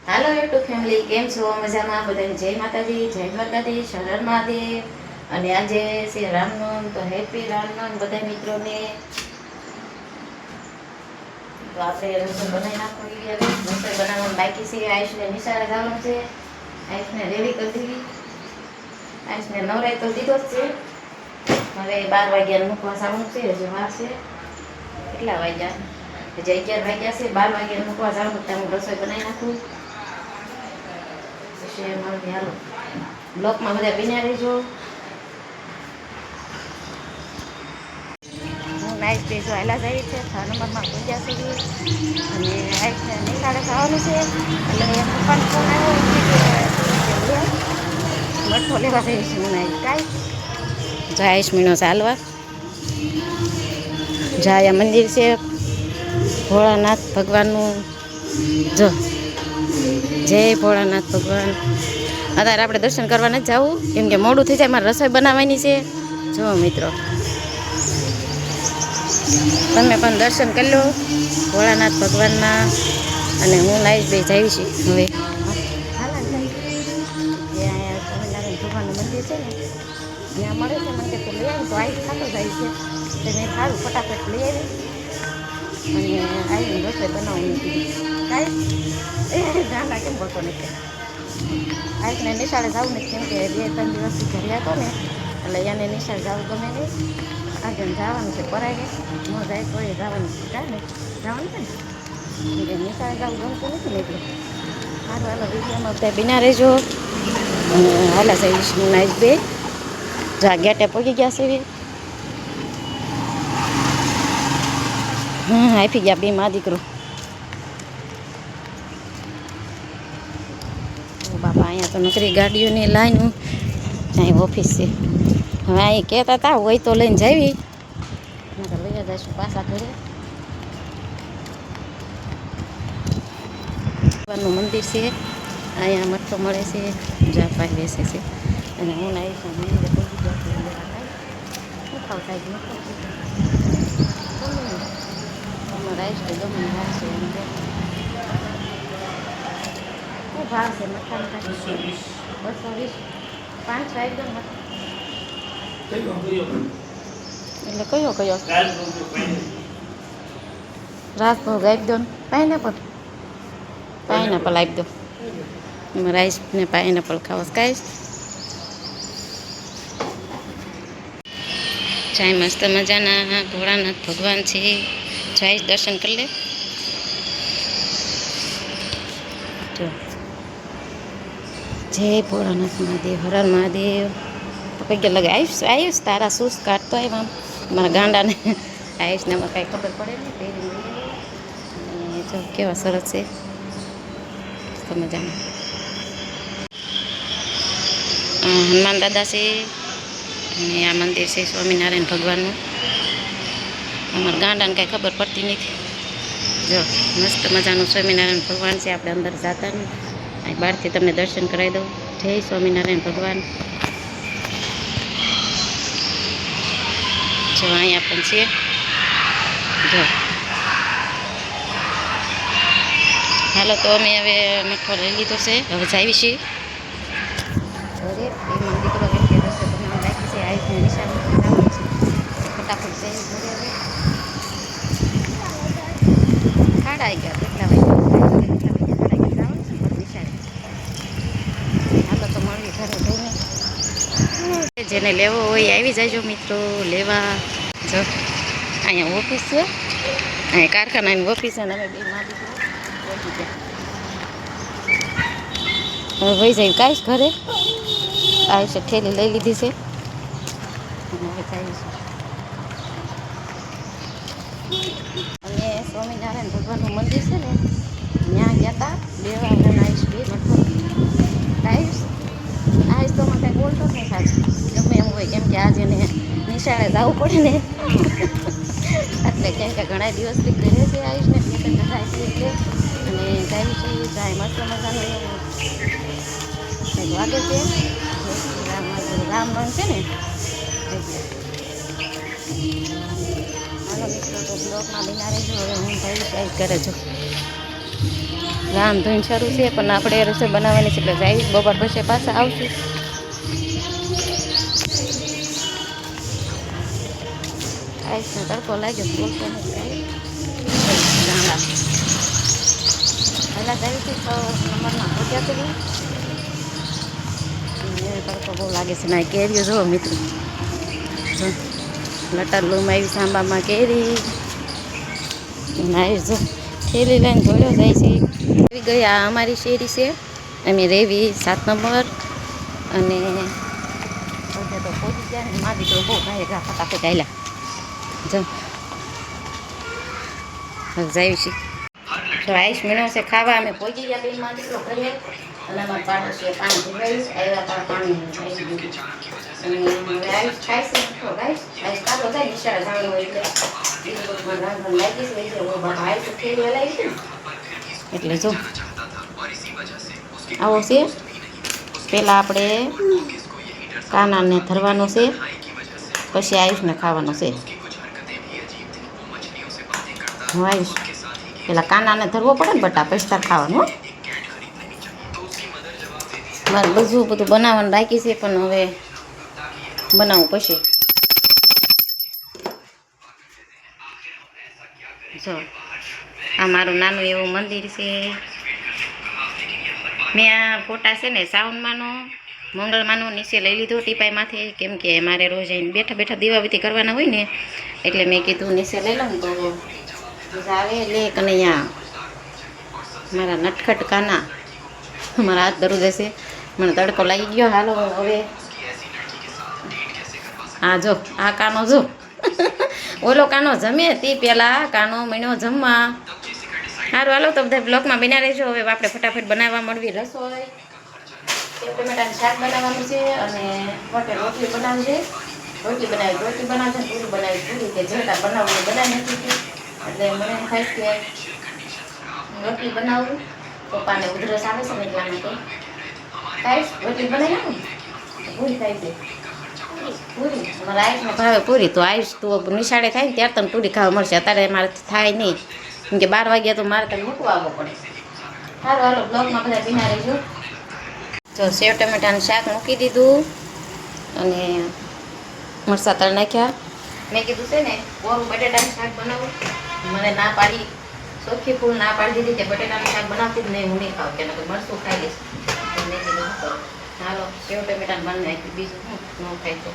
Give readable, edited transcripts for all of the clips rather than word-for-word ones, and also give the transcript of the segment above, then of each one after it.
હાલો YouTube family, કેમ છો? મજામાં? બધાને જય માતાજી, જય દ્વારકાધીશ, હર હર મહાદેવ. અને આજે છે રામનવમી, તો હેપી રામનવમી બધા મિત્રોને. તો આપણે રસોઈ બનાવી નાખવી. રસોઈ બનાવવાનું બાકી છે. આયુષને નિશાળે જવાનું છે. આયુષને રેડી કરી દીધી. આયુષને નવરાઈ તો દીધો જ છે. હવે 12 વાગ્યા મૂકવા જવાનું છે. હજી વાર છે. કેટલા વાગ્યા? હજી 11 વાગ્યા છે. 12 વાગ્યા મૂકવા જવાનું, ત્યાં હું રસોઈ બનાવી નાખું. હાલો બ્લોકમાં બધા બિના રહેજો. હું નાઈટ બે જો આયલા જાય છે. 6 નંબરમાં પૂજા સીવી અને આઈસને નિશાળે ખાવાનું છે. એટલે પપ્પાનો ફોન આવ્યો મઠો લેવા જઈએ છીએ. હું નાઈટ કાંઈ જાય મીનો ચાલવા જાય. મંદિર છે ભોળાનાથ ભગવાનનું. જો જય ભોળાનાથ ભગવાન. અત્યારે આપણે દર્શન કરવા નથી જવું, કેમ કે મોડું થઈ જાય. મારે રસોઈ બનાવવાની છે. જો મિત્રો, તમે પણ દર્શન કરી લો ભોળાનાથ ભગવાનના. અને હું નાઈશ બે જાવી છે હવે. જે અહીંયા સ્વામિનારાયણ ભગવાનનું મંદિર છે ને, ત્યાં મળે છે. મને તો લઈ આવી તો આઈસ ખાતો જાય છે. તો મેં સારું ફટાફટ લઈ આવી અને આવીને રસોઈ બનાવવાની કીધી. કાંઈ ગાંડા કેમ બોલતો નથી. આઈસને નિશાળે જવું નથી, કેમ કે 2-3 દિવસથી ઘરે હતો ને, એટલે એને નિશાળે જવું ગમે નહીં. આજે જવાનું છે પરાય ન જાય તો એ જવાનું છે. કાંઈ નહીં જવાનું છે ને, નિશાળે જવું ગમતું નથી ને એટલે. હાલો હાલો વિડીયોમાં બધા બિના રહેજો. અને હાલા જઈશ હું નાઈશ બે. જા ગેટે પગી ગયા છે. આપી ગયા બે માં દીકરો. બાપા અહીંયા તો નકરી ગાડીઓની લાઈન. ત્યાં ઓફિસ છે. હવે અહીં કહેતા હતા હોય તો લઈને જાવી, નકર લઈ જઈશું પાછા ઘરે. ભગવાનનું મંદિર છે. અહીંયા મઠો મળે છે. જાપાઈ બેસે છે. અને હું આવીશ મંદિરે પહોંચી ગયા છું. શું ખાવ થાય મઠો રાઈસ તો ગમે ભાવ છે. શું ભાવ છે મઠા? 220. 5 એકદમ એટલે કયો રાજભોગ આપી દો ને. પાઇનેપલ આપી દો. એમાં રાઈસ ને પાઇનેપલ ખાવા કાંઈ જાય. મસ્ત મજાના ભોળાનાથ ભગવાન છે. જાય દર્શન કરી લે. જો જય ભોળાનાથ મહાદેવ, હર હર મહાદેવ. પગે લગે આયુષ તારા શૂઝ કાઢતો આવ્યા મારા ગાંડાને. આયુષને એમાં કાંઈ ખબર પડે નહીં. પહેરી અને જો કેવા સરસ છે. મજામાં હનુમાન દાદા છે. અને આ મંદિર છે સ્વામિનારાયણ ભગવાનનું. અમારા ગાંડાને કાંઈ ખબર પડતી નથી. જો મસ્ત મજાનું સ્વામિનારાયણ ભગવાન છે. આપણે અંદર જતા ને અહીં બહારથી તમને દર્શન કરાવી દઉં. જય સ્વામિનારાયણ ભગવાન. જો અહીંયા પણ છે. જો હાલો તો અમે હવે મઠો લઈ લીધો છે. હવે જાવી છીએ ઘરે. એ દીકરો એમ કે રસોઈ બનાવવા બાકી છે. આયુષને નિશાળે જવાનું છે. ફટાફટ જઈ ઘરે. હવે ખાડા આવી ગયા. કેટલા વાગ્યા જવાનું છે નિશાળે. હાલો તો મળીએ ઘરે જઈને. જેને લેવો હોય આવી જાયજો મિત્રો લેવા. જો અહીંયા ઓફિસ છે. અહીંયા કારખાનાની ઓફિસ છે. અને અમે બે માં દીકરો પહોંચી ગયા. હવે વહી જાય કાંઈ ઘરે. આયુષે ઠેલી લઈ લીધી છે. અને હવે જઈશું. અને સ્વામિનારાયણ ભગવાનનું મંદિર છે ને, ત્યાં ગયા હતા લેવા. અને આયુષ બે મઠો. આયુષ તો મને કાંઈ બોલતો જ નહીં સાચું. ગમે એમ હોય, કેમ કે આજે એને નિશાળે જવું પડે ને. એટલે કેમ કે ઘણા દિવસથી ઘરે છે આયુષને. જાય છે એટલે. અને જાય છે જાય મસ્ત મજાનું કંઈક વાગે છે. રામનવમી છે ને એટલે. હાલો મિત્રો તો બ્લોકમાં બિના રહેજો. હવે હું ભાઈ સાઈડ કરે છું. રાંધણ શરૂ છે પણ આપણે રસોઈ બનાવવાની છે એટલે જઈશ બપોર પછી પાછા આવશું. આઈસને તડકો લાગ્યો પહેલાં જાય છે 6 નંબરમાં પહોંચ્યા સુધી તડકો બહુ લાગે છે ના કેરીઓ જુઓ મિત્રો લટર લૂમ આવી સાંબામાં કેરી નાઈસ જો થેલી લઈને દોડ્યો જાય છે. આવી ગઈ આ અમારી શેરી છે અમે રેવી 7 નંબર અને તો પહોંચી ગયા ને મા દીકરો બહુ ભાઈ ફટાફટ આવેલા જો જાય છે. તો આઈશ મીણો છે ખાવા અમે પહોંચી ગયા બેન માં દીકરો કરીએ અને અમારા પાડોશીએ પાણી પીવાયું આવ્યા પણ પાણી અને હવે આઈશ ખાય છે તો ગાઈશ આઈશ કાઢો થાય નિશાળે જવાનું હોય એટલે રાંધણ લાગી છે બાપા આઈશ થેલી હલાવી છે એટલે જો આવો છે. પહેલાં આપણે કાનાને ધરવાનો છે પછી આયુષને ખાવાનો છે. હું આવીશ પેલા કાનાને ધરવો પડે ને બટા પછી તાર ખાવાનું. મારે બધું બનાવવાનું બાકી છે પણ હવે બનાવવું પછી જો આ મારું નાનું એવું મંદિર છે. મેં આ ફોટા છે ને સાવનમાંનો મંગળમાંનો નીચે લઈ લીધો ટીપાઈમાંથી કેમ કે મારે રોજ આવીને બેઠા બેઠા દીવાબત્તી કરવાના હોય ને એટલે મેં કીધું નીચે લઈ લઉં તો આવે લે કનૈયા મારા નટખટ કાના મારા હાથ ધરું દેશે મને તડકો લાગી ગયો. હાલો હવે હા જો આ કાનો જો ઓલો કાનો જમે તે પહેલાં કાનો મીણો જમવા. સારું હાલો તો બધા બ્લોકમાં બન્યા રહેજો. હવે આપણે ફટાફટ બનાવવા મળવી રસોઈ. ટમેટાનું શાક બનાવવાનું છે અને રોટલી બનાવવી છે. રોટલી બનાવશે પૂરી બનાવી પૂરી કે જેટા બનાવવું બનાવી નથી એટલે મને થાય કે રોટલી બનાવું. પપ્પાને ઉધરસ આવે છે ને એટલા માટે ખાઈશ રોટલી બનાવી નાખું પૂરી થાય છે. પૂરી મારા આયુષમાં ભાવે પૂરી તો આયુષ તું નિશાળે થાય ને ત્યારે તને પૂરી ખાવા મળશે. અત્યારે મારાથી થાય નહીં કેમ કે 12 વાગ્યા તો મારે તને મૂકવા આવવો પડે. સારું હાલો બ્લોગમાં બધા ભીના રહેજો. તો સેવ ટમેટાનું શાક મૂકી દીધું અને મરચાં તળ નાખ્યા. મેં કીધું છે ને કોરું બટેટાનું શાક બનાવું. મને ના પાડી ચોખ્ખી ફૂલ ના પાડી દીધી કે બટેટાનું શાક બનાવતી જ નહીં હું નહીં ખાઉં કે મરચું ખાઈ લઈશ. મેં કીધું હાલો સેવ ટમેટાનું બની નાખ્યું બીજું શું ન ખાય તો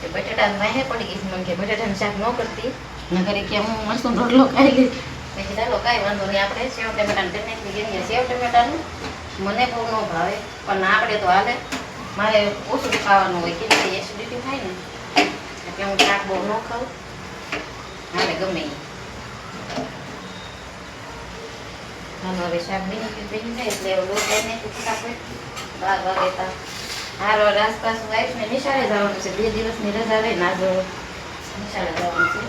એ બટેટાનું વાહે પડી ગઈ મને કે બટેટાનું શાક ન કરતી ન કરી કે હું મરચું રોટલો ખાઈ લઈશ. મેં કીધું હાલો કાંઈ વાંધો નહીં આપણે સેવ ટમેટાનું કરી નાખી ગઈ. સેવ ટમેટાનું મને બહુ ન ભાવે પણ આપણે તો હાલે મારે ઓછું ખાવાનું હોય કેમ કે એસિડિટી થાય ને એટલે હું શાક બહુ ન ખાઉં હાલે ગમે એ. હાલો હવે શાક બની જાય એટલે લોટ લઈને ફટાફટ 12 વાગે તા હારો આસપાસ હું આવીશ ને નિશાળે જવાનું છે. 2 દિવસની રજા રહે ના જો નિશાળે જવાનું છે.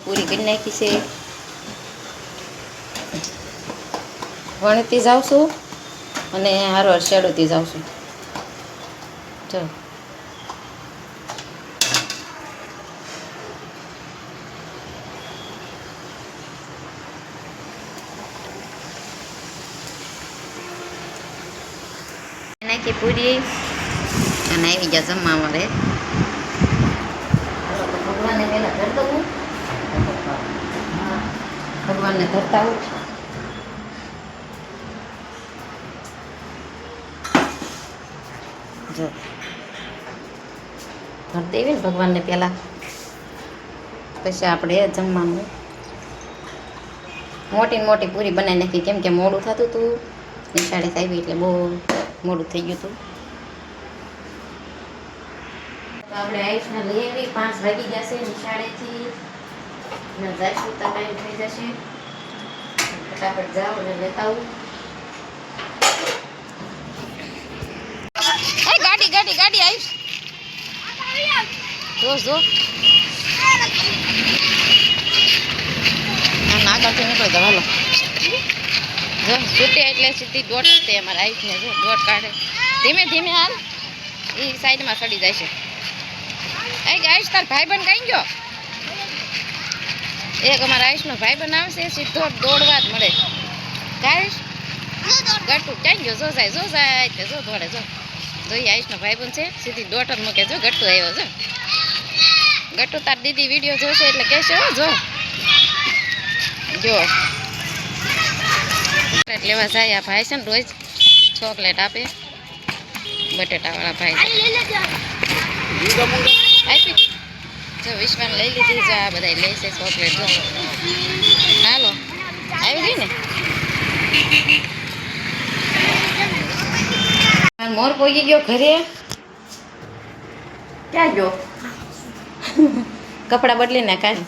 પૂરી કરી નાખી છે. વણતી જાઉં છું અને હારો શેડોતી જાઉં છું. જો નાખી પૂરી અને આવી ગયા જમવા મળે. ભગવાનને પહેલાં ધર દઉં ભગવાનને ધરતા હું જો ધર દેવી ને ભગવાનને પહેલાં પછી આપણે જમવાનું. મોટી પૂરી બનાવી નાખી કેમ કે મોડું થતું હતું નિશાળે આવી એટલે બહુ મોડું થઈ ગયું હતું. આપણે આયુષને લઈ આવી 5 વાગી જશે નિશાળેથી જઈશું તો ટાઈમ થઈ જશે. ફટાફટ જાઓ અને લેતા આવું. ગાડી આયુષ જો આગળથી નીકળી જાવ. હાલો જો છૂટ્યા એટલે સીધી દોટ છે અમારા આયુષને જો દોટ કાઢે. ધીમે હાલ એ સાઈડમાં સડી જાય છે. આયુષ તાર ભાઈ બન કઈ ગયો એક અમારા આયુષનો ભાઈ બનાવશે સીધો દોડવા જ મળે કાયુષ ગટુ ક્યાં ગયો જો જાય તે જો દોડે જો જોઈએ આયુષનો ભાઈ બન છે સીધી દોટર મૂકે જો ગટુ આવ્યો જો ગટુ તાર દીદી વિડીયો જોશે એટલે કહેશે હો જો ચોકલેટ લેવા જાય આ ભાઈ છે ને રોજ ચોકલેટ આપે બટેટાવાળા ભાઈ આપી જો વિશ્વાને લઈ લીધી જો આ બધા લે છે ચોકલેટ જો હાલો આવી ગઈ ને મોર પોગી ગયો ઘરે ક્યાં ગયો કપડાં બદલીને કાઢ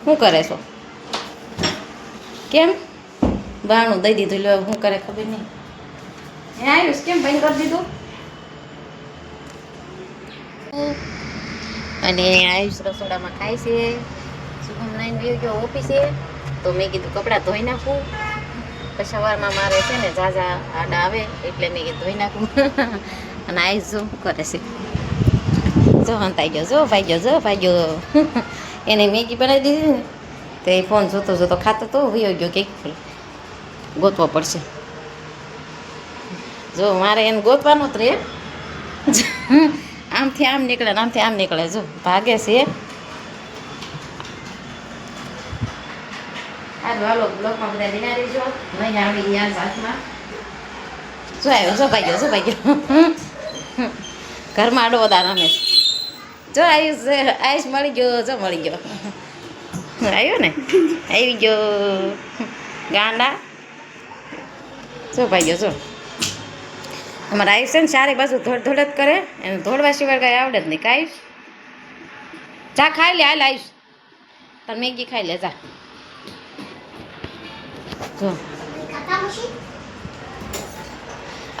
શું કરે છો કેમ બાણું દઈ દીધું લો શું કરે ખબર નહીં એ આયુષ કેમ બંધ કરી દીધું અને આયુષ રસોડામાં ખાય છે શુભમ નાઈન બી ગયો ઓફિસે તો મેં કીધું કપડાં ધોઈ નાખું પછી સવારમાં મારે છે ને ઝાઝા આડા આવે એટલે મેં કીધું ધોઈ નાખું અને આયુષ જો શું કરે છે જો હંતાઈ ગયો જો ભાઈ ગયો એને મેગી બનાવી દીધી ને તો એ ફોન જોતો ખાતો તો વયો ગયો કે ગોતવો પડશે જો મારે એને ગોતવાનો જ રહે આમથી આમ નીકળે ને આમથી આમ નીકળે જો ભાગે છે હાલો બ્લોકમાં બધા દિના રહીજો નહીં આવી ગયા સાથમાં જો આવ્યો જો ભાઈ ગયો ઘરમાં આડો વધારે રમેશ જો આયુષ મળી ગયો આવ્યો ને આવી ગયો ગાંડા જો ભાઈ ગયો જો અમારા આયુષ છે ને ચારે બાજુ ધોડ જ કરે એને ધોડવા સિવાય કાંઈ આવડે જ નહીં કાયુષ જા ખાઈ લે હાલ આયુષ તાર મેગી ખાઈ લે જા જો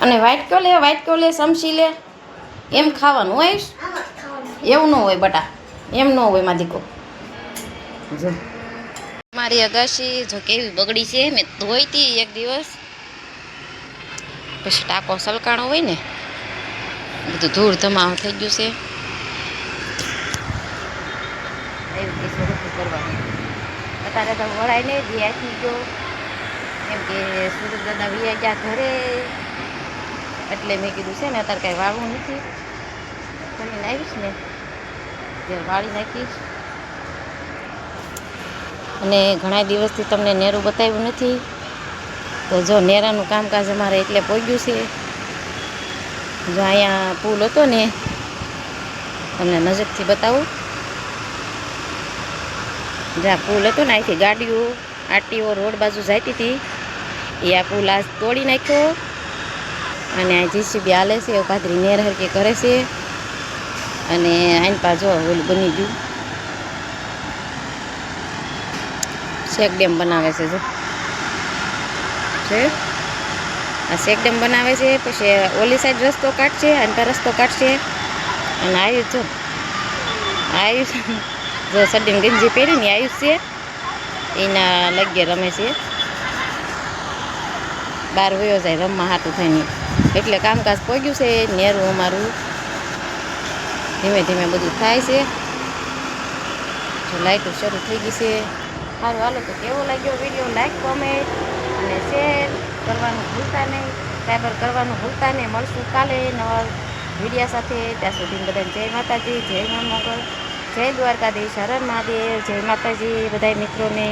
અને વ્હાઈટ કયો લે સમસી લે એમ ખાવાનું આયુષ એવું ન હોય બટા એમ ન હોય માધીકો જો મારી અગાશી જો કેવી બગડી છે મેં ધોઈ હતી એક દિવસ પછી ટાંકો સલકાણો હોય ને બધું ધૂળ ધમાવ થઈ ગયું છે એવી રીતે સ્વરૂપ કરવાનું અત્યારે તો વળાય ને જે આખી ગયો કેમ કે સુરત દાદા વિયા ગયા ઘરે એટલે મેં કીધું છે ને અત્યારે કાંઈ વાળવું નથી કરીને આવીશ ને ત્યારે વાળી નાખીશ અને ઘણા દિવસથી તમને નેરું બતાવ્યું નથી તો જો નેરાનું કામકાજ અમારે એટલે પહોંચ્યું છે જો અહીંયા પુલ હતો ને તમને નજીકથી બતાવું જ્યાં પુલ હતો ને અહીંથી ગાડીઓ આરટીઓ રોડ બાજુ જતી હતી એ આ પુલ આજ તોડી નાખ્યો અને આ જીસીબી હાલે છે પાથરી નેર હરકી કરે છે અને આઈન પા જો ઓલું બની ગયું શેક ડેમ બનાવે છે જો છે આ શેક ડેમ બનાવે છે પછી ઓલી સાઈડ રસ્તો કાઢશે અને પર રસ્તો કાઢશે અને આયુષ જો સડીને ગંજી પહેરી ને આયુષ છે એના લગ્ય રમે છે બહાર વયો જાય રમવા હાટું થઈને એટલે કામકાજ પહોંચ્યું છે નેરું અમારું ધીમે ધીમે બધું થાય છે જો લાઇટો શરૂ થઈ ગઈ છે સારું હાલો તો કેવો લાગ્યો વિડીયો લાઈક કોમેન્ટ અને શેર કરવાનું ભૂલતા નહીં સબસ્ક્રાઈબર કરવાનું ભૂલતા નહીં મળશું કાલે નવા વિડીયા સાથે ત્યાં સુધી બધાને જય માતાજી જય મા મોગલ જય દ્વારકાધીશ હર મહાદેવ જય માતાજી બધા મિત્રોને